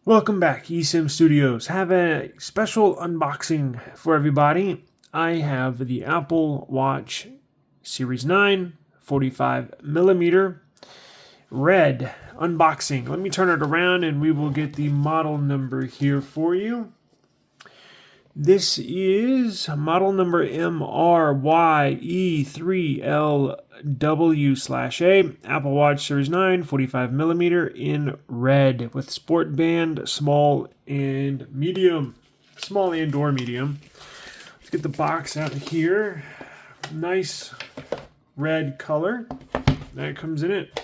Welcome back, eSIM Studios. Have a special unboxing for everybody. I have the Apple Watch Series 9 45mm red unboxing. Let me turn it around and we will get the model number here for you. This is model number MRYE3LW/A, Apple Watch Series 9 45mm in red with sport band, small and medium. Small and or medium. Let's get the box out here. Nice red color. That comes in it.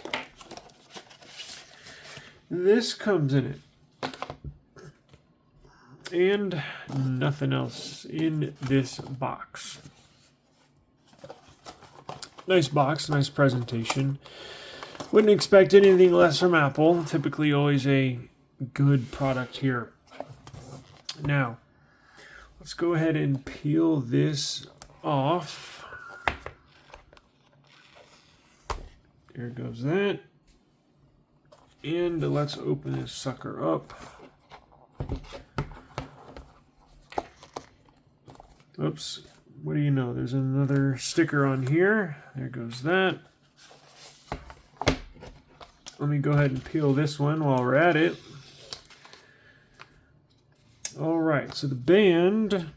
This comes in it. And nothing else in this box. Nice box, nice presentation. Wouldn't expect anything less from Apple. Typically always a good product here. Now, let's go ahead and peel this off. There goes that. And let's open this sucker up. Oops, what do you know? There's another sticker on here. There goes that. Let me go ahead and peel this one while we're at it. All right, so the band,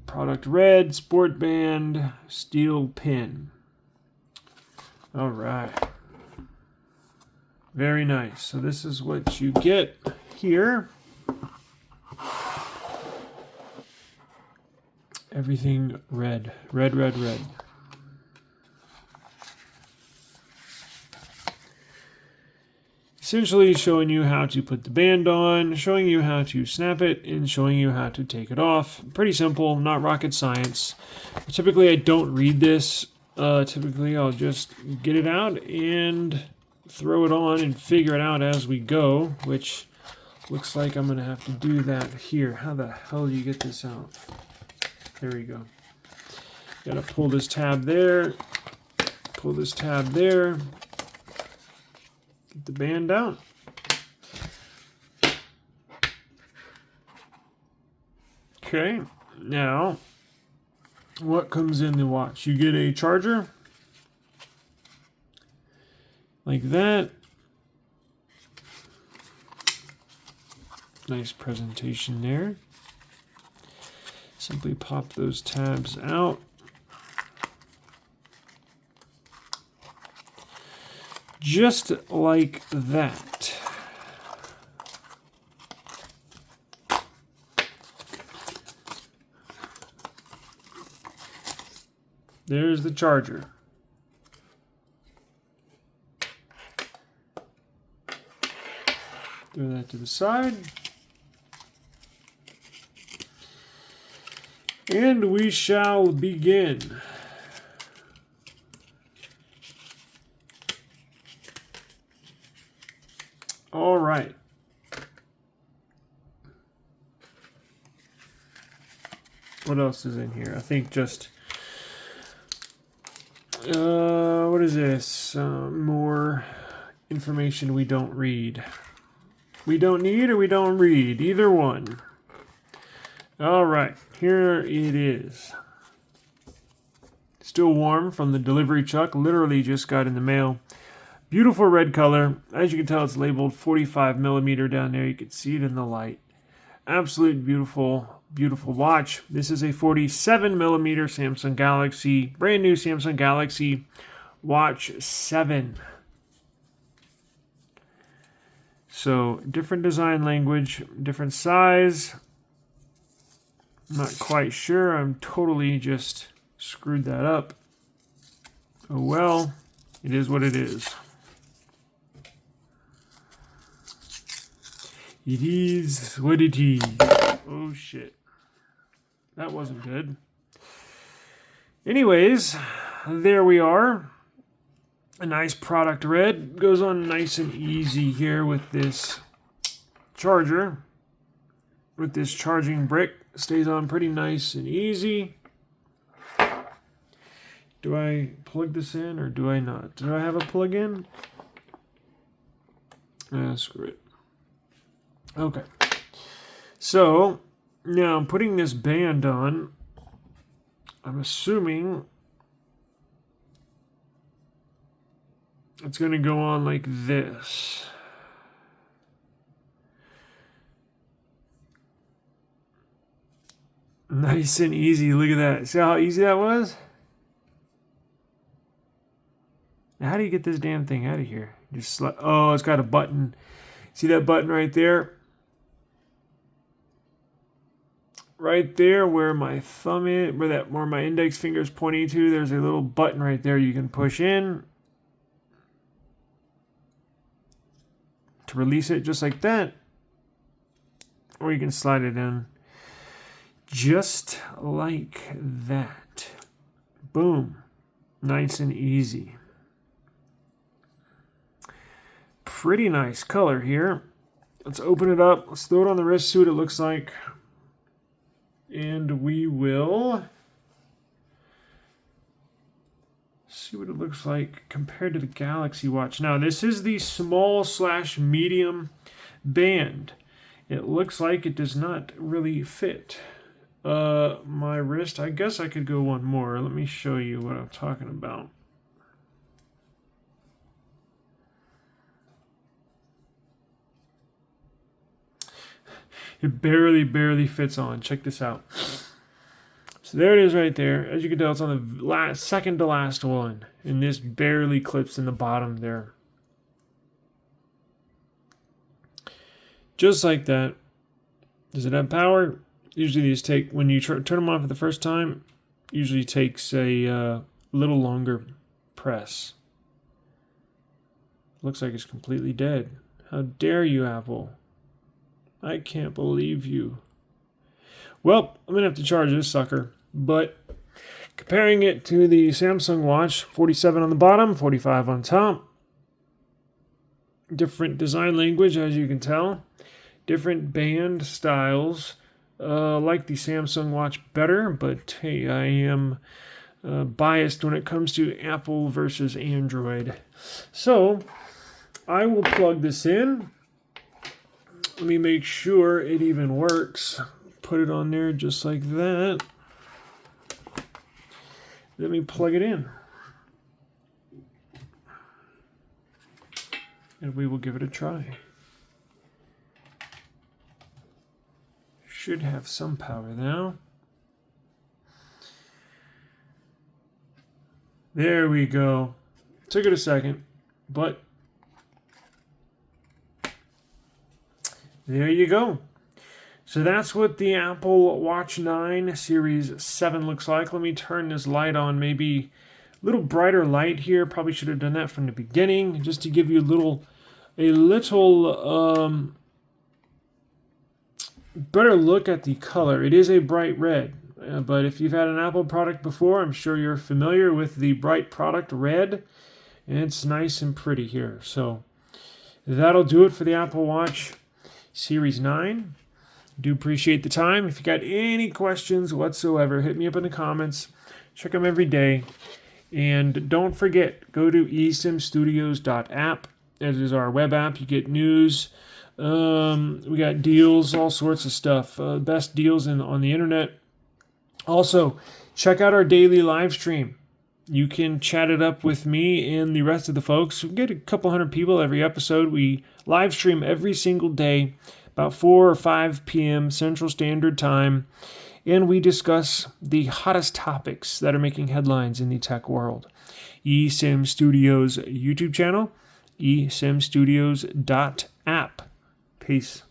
product red, sport band, steel pin. All right. Very nice. So this is what you get here. Everything red, red, red, red. Essentially showing you how to put the band on, showing you how to snap it, and showing you how to take it off. Pretty simple, not rocket science. Typically I don't read this. Typically I'll just get it out and throw it on and figure it out as we go, which looks like I'm going to have to do that here. How the hell do you get this out? There we go. Gotta pull this tab there, pull this tab there, get the band out. Okay, now what comes in the watch? You get a charger like that. Nice presentation there. Simply pop those tabs out. Just like that. There's the charger. Throw that to the side. And we shall begin. All right. What else is in here? I think just, what is this? More information we don't read. We don't need or we don't read, either one. All right, here it is. Still warm from the delivery truck. Literally just got in the mail. Beautiful red color. As you can tell, it's labeled 45mm down there. You can see it in the light. Absolute beautiful, beautiful watch. This is a 47mm Samsung Galaxy, brand new Samsung Galaxy Watch 7. So different design language, different size. I'm not quite sure. I'm totally just screwed that up. Oh well, it is what it is. It is what it is. Oh shit. That wasn't good. Anyways, there we are. A nice product red. Goes on nice and easy here with this charger. With this charging brick. Stays on pretty nice and easy. Do I plug this in or do I not? Do I have a plug-in? Screw it. Okay. So now I'm putting this band on. I'm assuming it's going to go on like this. Nice and easy. Look at that. See how easy that was? Now, how do you get this damn thing out of here? Just oh, it's got a button. See that button right there? Right there where my thumb is, where my index finger is pointing to, there's a little button right there you can push in to release it just like that. Or you can slide it in just like that. Boom. Nice and easy. Pretty nice color here. Let's open it up. Let's throw it on the wrist, see what it looks like. And we will see what it looks like compared to the Galaxy Watch. Now, this is the small/medium band. It looks like it does not really fit my wrist. I guess I could go one more. Let me show you what I'm talking about. It barely fits on. Check this out. So there it is right there. As you can tell, it's on the second to last one. And this barely clips in the bottom there. Just like that. Does it have power? Usually these take, when you turn them on for the first time, usually takes a little longer press. Looks like it's completely dead. How dare you, Apple? I can't believe you. Well, I'm going to have to charge this sucker. But comparing it to the Samsung Watch, 47 on the bottom, 45 on top. Different design language, as you can tell. Different band styles. Like the Samsung Watch better, but hey, I am biased when it comes to Apple versus Android. So, I will plug this in. Let me make sure it even works. Put it on there just like that. Let me plug it in. And we will give it a try. Should have some power now. There we go. Took it a second, but there you go. So that's what the Apple Watch 9 Series 7 looks like. Let me turn this light on, maybe a little brighter light here. Probably should have done that from the beginning, just to give you a little better look at the color. It is a bright red, but if you've had an Apple product before, I'm sure you're familiar with the bright product red, and it's nice and pretty here. So that'll do it for the Apple Watch Series 9. Do appreciate the time. If you got any questions whatsoever, hit me up in the comments. Check them every day. And don't forget, go to eSIMstudios.app. That is our web app. You get news. We got deals, all sorts of stuff. Best deals on the internet. Also, check out our daily live stream. You can chat it up with me and the rest of the folks. We get a couple hundred people every episode. We live stream every single day, about 4 or 5 p.m. Central Standard Time. And we discuss the hottest topics that are making headlines in the tech world. eSIM Studios YouTube channel, eSIMstudios.app. Peace.